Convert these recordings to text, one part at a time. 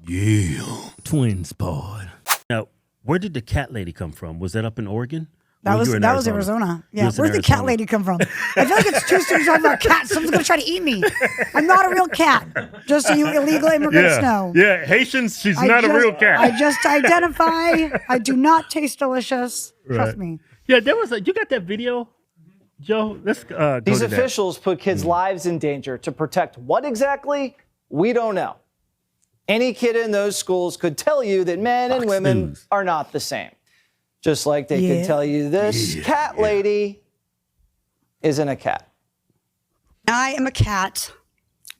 Yeah. Twins pod. Now, where did the cat lady come from? Was that up in Oregon? That was Arizona. Yeah, where's the cat lady come from? I feel like it's too soon to talk about cats. Someone's gonna try to eat me. I'm not a real cat. Just so you illegal immigrants know. Yeah, Haitians. She's not a real cat. I just identify. I do not taste delicious. Trust me. Yeah, there was you got that video, Joe? Let's go These to that. officials put kids' lives in danger to protect what exactly? We don't know. Any kid in those schools could tell you that men and women are not the same. Just like they could tell you this cat lady isn't a cat. I am a cat.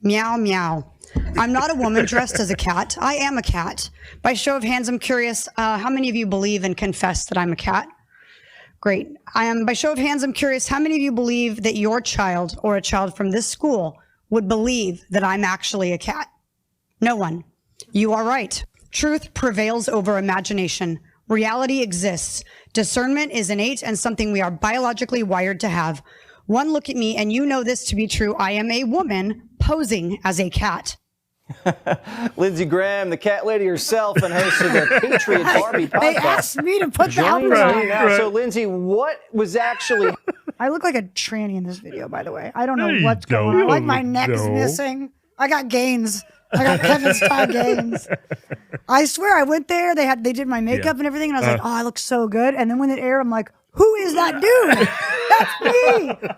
Meow, meow. I'm not a woman dressed as a cat. I am a cat. By show of hands, I'm curious, how many of you believe and confess that I'm a cat? Great. By show of hands, I'm curious, how many of you believe that your child or a child from this school would believe that I'm actually a cat? No one. You are right. Truth prevails over imagination. Reality exists. Discernment is innate and something we are biologically wired to have. One look at me and you know this to be true. I am a woman posing as a cat. Lindsey Graham, the cat lady herself, and host of the Patriot Barbie podcast. They asked me to put that on. Right. So, Lindsey, what was actually... I look like a tranny in this video, by the way. I don't know what's going on. Like my neck is missing. I got gains. I got Kevin's tie gains. I swear I went there. They did my makeup and everything, and I was like, oh, I look so good. And then when it aired, I'm like, who is that dude? That's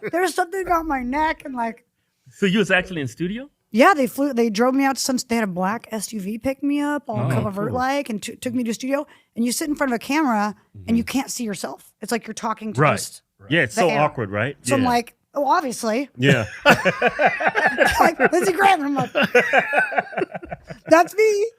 me. There's something about my neck and like. So you was actually in studio? Yeah, they drove me out to they had a black SUV pick me up, all covert like, and took me to a studio. And you sit in front of a camera and you can't see yourself. It's like you're talking to just yeah, it's so awkward, right? So I'm like, oh, obviously. Yeah. Like Lindsey Graham. I'm like, that's me.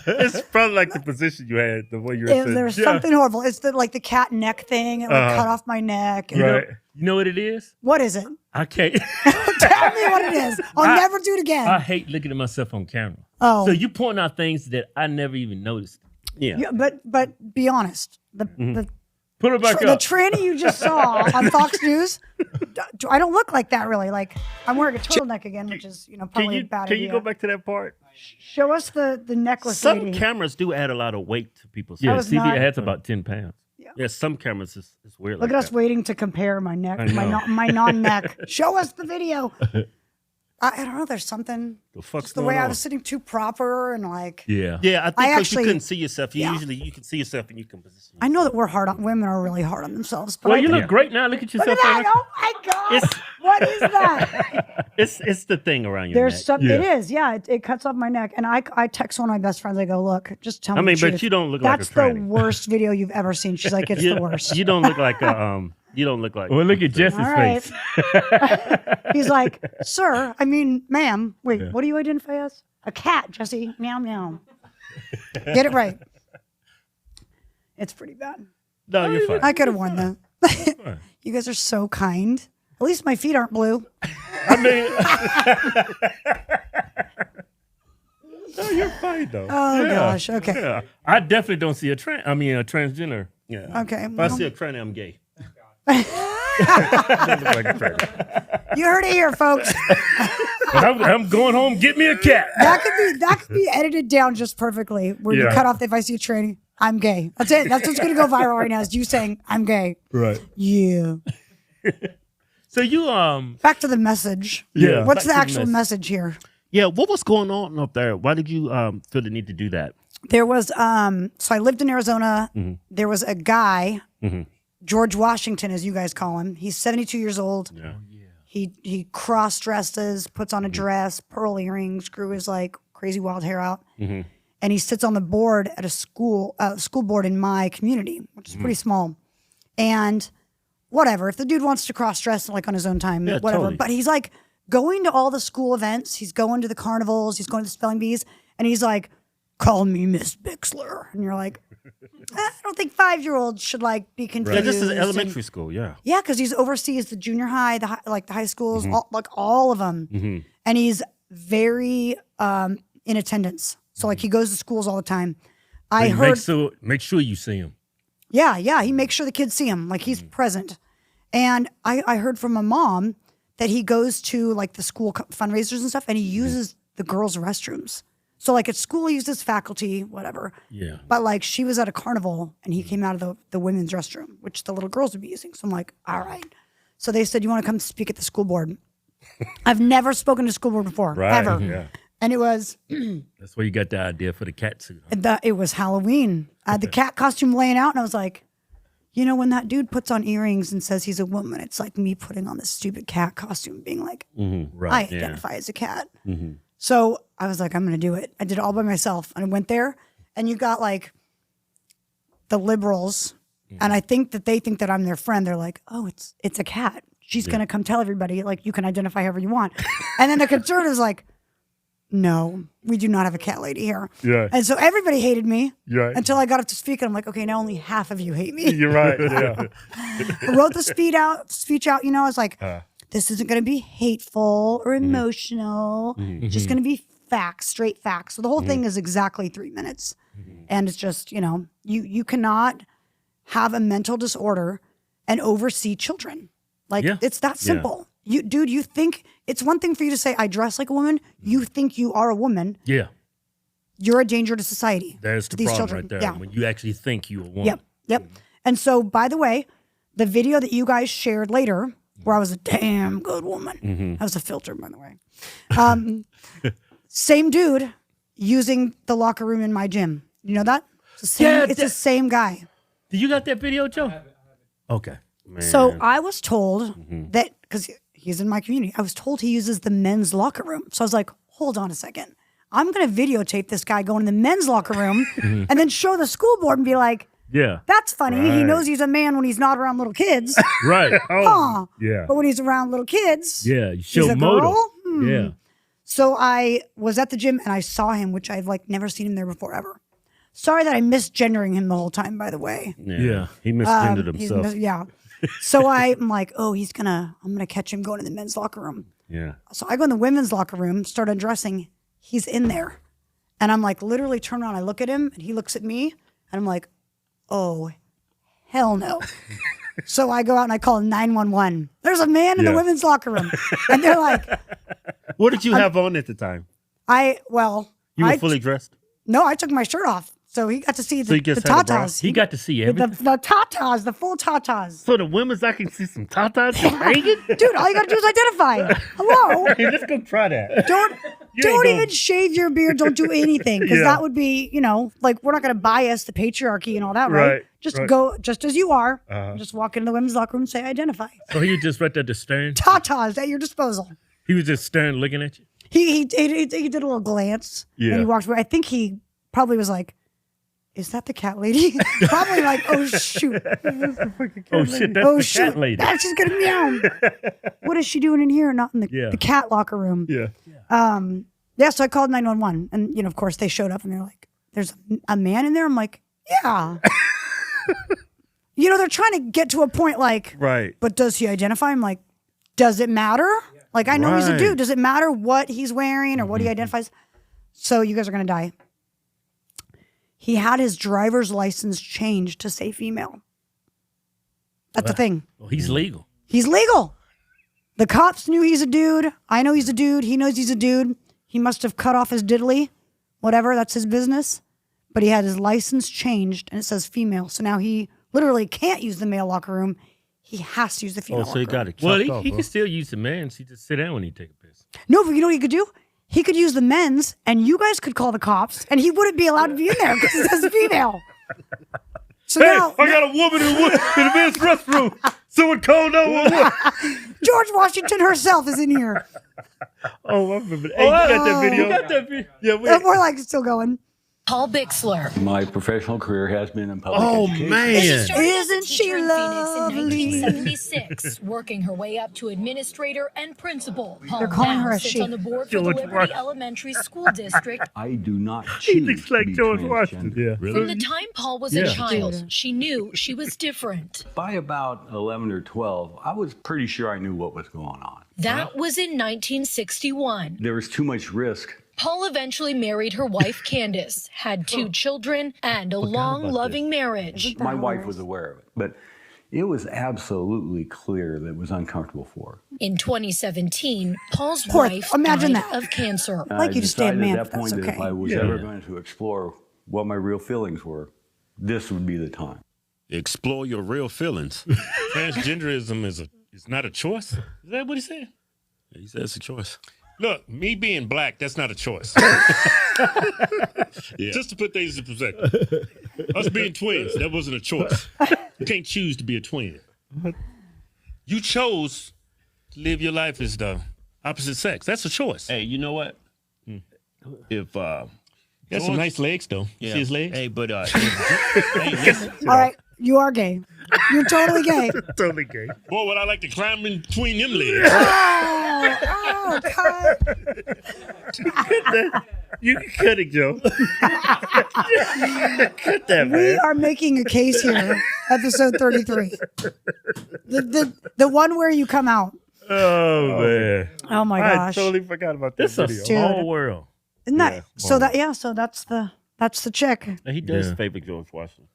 It's probably like the position you had, the way you were sitting. There's something horrible. It's the cat neck thing. It cut off my neck. And You know what it is? What is it? I can't. Tell me what it is. I'll never do it again. I hate looking at myself on camera. Oh. So you point out things that I never even noticed. Yeah. But be honest. Put it back up. The tranny you just saw on Fox News, I don't look like that really. Like I'm wearing a turtleneck again, which is probably a bad idea. Can you go back to that part? Show us the necklace. Some lady. cameras do add a lot of weight to people's. Yeah, CB adds about 10 pounds. Yeah, some cameras is weird. Look at us waiting to compare my neck, my non-neck. Show us the video. I don't know. There's something. The way I was sitting too proper and like. Yeah. Yeah, I think because you couldn't see yourself. Usually you can see yourself and you can position. I know that women are really hard on themselves. But well, you look great now. Look at yourself. Look at that. Oh my God. What is that? It's the thing around your neck. There's something. It is. Yeah. It cuts off my neck. And I text one of my best friends. I go, look, just tell me. But you don't look like a tranny. That's the worst video you've ever seen. She's like, it's the worst. You don't look like a You don't look like. Well, look at Jesse's face. He's like, sir, ma'am, wait, what do you identify as? A cat, Jesse. Meow, meow. Get it right. It's pretty bad. No, you're fine. I could have worn that. You guys are so kind. At least my feet aren't blue. No, you're fine though. Oh gosh. Okay. Yeah. I definitely don't see a transgender. Yeah. Okay. If I see a tranny, I'm gay. You heard it here, folks. I'm going home. Get me a cat. That could be edited down just perfectly. Where you cut off if I see a tranny, I'm gay. That's it. That's what's going to go viral right now. Is you saying I'm gay? Right. Yeah. So you back to the message. Yeah. What's the actual message here? Yeah. What was going on up there? Why did you feel the need to do that? There was so I lived in Arizona. Mm-hmm. There was a guy. Mm-hmm. George Washington, as you guys call him. He's 72 years old. Yeah. He cross dresses, puts on a dress, pearl earrings, grew his like crazy wild hair out, and he sits on the board at a school board in my community, which is pretty small. And whatever, if the dude wants to cross dress like on his own time, whatever. Totally. But he's like going to all the school events. He's going to the carnivals. He's going to the spelling bees, and he's like, "Call me Miss Bixler," and you're like. I don't think 5-year-olds should like be confused. Yeah, this is elementary school, yeah. Yeah, because he's oversees the junior high, the high schools, all of them, and he's very in attendance. So like he goes to schools all the time. I heard. Make sure you see him. Yeah, he makes sure the kids see him, like he's present. And I heard from a mom that he goes to like the school fundraisers and stuff, and he uses the girls' restrooms. So like at school, he used his faculty, whatever. Yeah. But like she was at a carnival and he came out of the women's restroom, which the little girls would be using. So I'm like, all right. So they said, you want to come speak at the school board? I've never spoken to school board before, ever. Yeah. And it was... That's where you got the idea for the cat suit. It was Halloween. I had the cat costume laying out and I was like, you know, when that dude puts on earrings and says he's a woman, it's like me putting on this stupid cat costume being like, I identify as a cat. So I was like, I'm going to do it. I did it all by myself. And I went there and you got like the liberals. And I think that they think that I'm their friend. They're like, oh, it's a cat. She's going to come tell everybody, like, you can identify however you want. And then the conservatives like, no, we do not have a cat lady here. Yeah. And so everybody hated me Right. until I got up to speak. And I'm like, okay, now only half of you hate me. You're right. Yeah. I wrote the speech out, you know, I was like, this isn't going to be hateful or emotional. Just going to be facts, straight facts. So the whole thing is exactly 3 minutes. And it's just, you know, you cannot have a mental disorder and oversee children. Like it's that simple. You think it's one thing for you to say, I dress like a woman. You think you are a woman. Yeah. You're a danger to society. There's to the these problem children. right there. Yeah. When you actually think you're a woman. Yep. And so, by the way, the video that you guys shared later, where I was a damn good woman. That was a filter, by the way. Same dude using the locker room in my gym. You know that? It's the same guy. Do you got that video, Joe? Okay. Man. So I was told that, because he's in my community, I was told he uses the men's locker room. So I was like, hold on a second. I'm going to videotape this guy going in the men's locker room and then show the school board and be like, yeah, that's funny. He knows he's a man when he's not around little kids. right. Huh. Yeah. But when he's around little kids, Yeah, you he's show a motive. girl. Yeah. So I was at the gym and I saw him, which I've like never seen him there before ever. Sorry that I misgendering him the whole time, by the way. Yeah. He misgendered himself. Yeah. So I'm like, oh, I'm gonna catch him going in the men's locker room. Yeah. So I go in the women's locker room, start undressing. He's in there. And I'm like, literally turn around. I look at him and he looks at me and I'm like, oh, hell no. So I go out and I call 911. There's a man in the women's locker room. And they're like, What did you have on at the time? You were fully dressed? No, I took my shirt off. So he got to see the tatas. He got to see everything. The tatas, the full tatas. So the women's, I can see some tatas just hanging? Dude, all you got to do is identify. Hello? Hey, let's go try that. Don't even shave your beard. Don't do anything. Because that would be, you know, like we're not going to bias the patriarchy and all that, right? Just go just as you are. Just walk into the women's locker room and say identify. So he was just right there to staring? Tatas at your disposal. He was just staring, looking at you? He did a little glance. Yeah. And he walked away. I think he probably was like, is that the cat lady? Probably like, oh, shoot. Oh, shit, that's the cat lady. She's going to meow. What is she doing in here? Not in the cat locker room. Yeah. So I called 911. And, you know, of course, they showed up and they're like, there's a man in there? I'm like, yeah. You know, they're trying to get to a point like, but does he identify? I'm like, does it matter? Like, I know he's a dude. Does it matter what he's wearing or what he identifies? So you guys are going to die. He had his driver's license changed to say female. That's the thing. Well, he's legal. He's legal. The cops knew he's a dude. I know he's a dude. He knows he's a dude. He must have cut off his diddly. Whatever, that's his business. But he had his license changed and it says female. So now he literally can't use the male locker room. He has to use the female locker room. So he got it chopped off. He can still use the man's. He just sit down when he take a piss. No, but you know what he could do? He could use the men's, and you guys could call the cops, and he wouldn't be allowed to be in there because it says female. So now, I got a woman in the men's restroom. Someone call 911. George Washington herself is in here. Oh, I remember. Hey, you got that video? You got that video? Yeah, We're like still going. Paul Bixler. My professional career has been in public education. Man. Isn't she in lovely? 1976, working her way up to administrator and principal. Paul They're calling her a sits she. on the board for the George Liberty Washington. Elementary School District. I do not He choose looks to like be George transgender. Washington. Yeah. From the time Paul was a child, she knew she was different. By about 11 or 12, I was pretty sure I knew what was going on. That was in 1961. There was too much risk. Paul eventually married her wife, Candace, had 2 children, and a long, loving marriage. My wife was aware of it. But It was absolutely clear that it was uncomfortable for her. In 2017, Paul's Poor- wife imagine died that. of cancer. Like you to stay a decided man, at but that that's point that if okay. I was ever going to explore what my real feelings were, this would be the time. Explore your real feelings. Transgenderism is not a choice. Is that what he said? Yeah, he said it's a choice. Look, me being black, that's not a choice. Just to put things in perspective. Us being twins, that wasn't a choice. You can't choose to be a twin. You chose to live your life as the opposite sex. That's a choice. Hey, you know what? If He has some nice legs, though. yeah. See his legs? Hey, but hey, listen. All right, you are gay. You're totally gay. Totally gay. Boy, would I like to climb in between them legs. Oh, God. You can cut it, Joe. Cut that, We man. are making a case here, episode 33. The one where you come out. Oh, man. Oh, my gosh. I totally forgot about that This is a video. Dude. small world. Isn't that, Yeah, so that's the chick. He does Yeah. favor George Washington.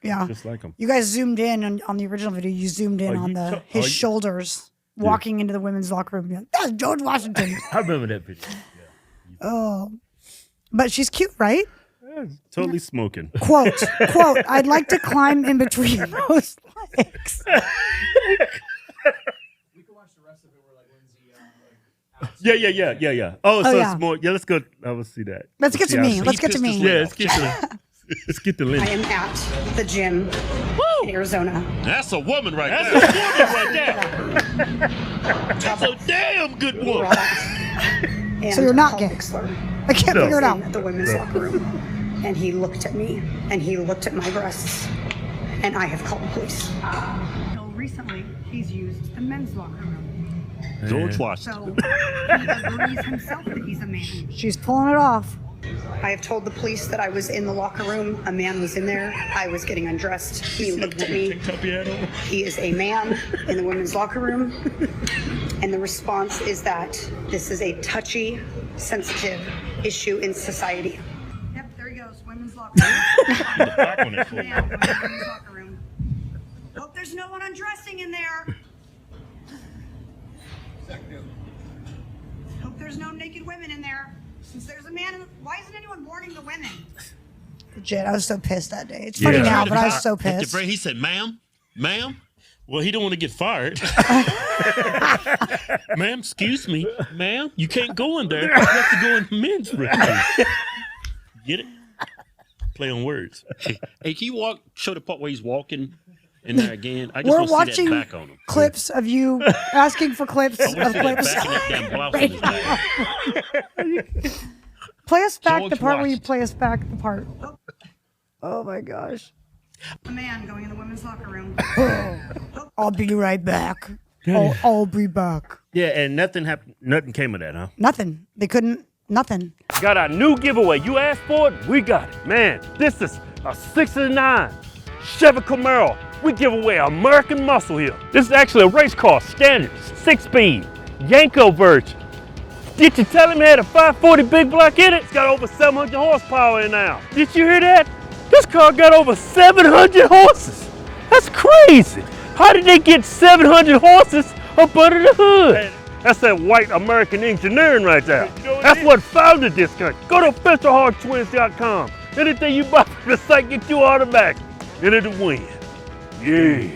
Yeah. Just like him. You guys zoomed in on the original video. You zoomed in on his shoulders walking into the women's locker room. You're like, that's George Washington. I remember that picture. Oh, but she's cute, right? Yeah, totally smoking. Quote, I'd like to climb in between those legs. Yeah. Oh, so yeah. it's more. Yeah, let's go. I will see that. Let's get to me. Let's get to me. Yeah, let's get to let's get to I Lynn. am at the gym in Arizona. That's a woman right there. That's a woman right there. That's a damn good woman. And So you're not Paul gay. Bixler I can't figure it out. in the women's locker room. And he looked at me and he looked at my breasts. And I have called the police. So recently, he's used the men's locker room. George Washington. So he agrees himself that he's a man. She's pulling it off. I have told the police that I was in the locker room. A man was in there. I was getting undressed. He looked at me. He is a man in the women's locker room. And the response is that this is a touchy, sensitive issue in society. Yep, there he goes. Women's locker room. Man, women's locker room. Hope there's no one undressing in there. Hope there's no naked women in there. Since there's a man, why isn't anyone warning the women? Legit, I was so pissed that day. It's funny now, but I was so pissed. He said, ma'am. Well, he don't want to get fired. Ma'am, excuse me. Ma'am, you can't go in there. You have to go in the men's room. Get it? Play on words. Hey, can you show the part where he's walking in there again? I just We're want to see watching that back on him. clips of you asking for clips of clips. Back in that damn blouse on his back. Play us back the George part where you Washington. play us back the part. Oh my gosh. A man going in the women's locker room. I'll be right back. I'll be back. Yeah, and nothing happened. Nothing came of that, huh? Nothing. They couldn't. Nothing. Got our new giveaway. You asked for it, we got it. Man, this is a 69 Chevy Camaro. We give away American muscle here. This is actually a race car, standard, 6-speed, Yanko version. Did you tell him it had a 540 big block in it? It's got over 700 horsepower in now. Did you hear that? This car got over 700 horses. That's crazy. How did they get 700 horses up under the hood? That's that white American engineering right there. That's what founded this country. Go to officialhodgetwins.com. Anything you buy from the site, get you automatic. And it'll win. Yeah.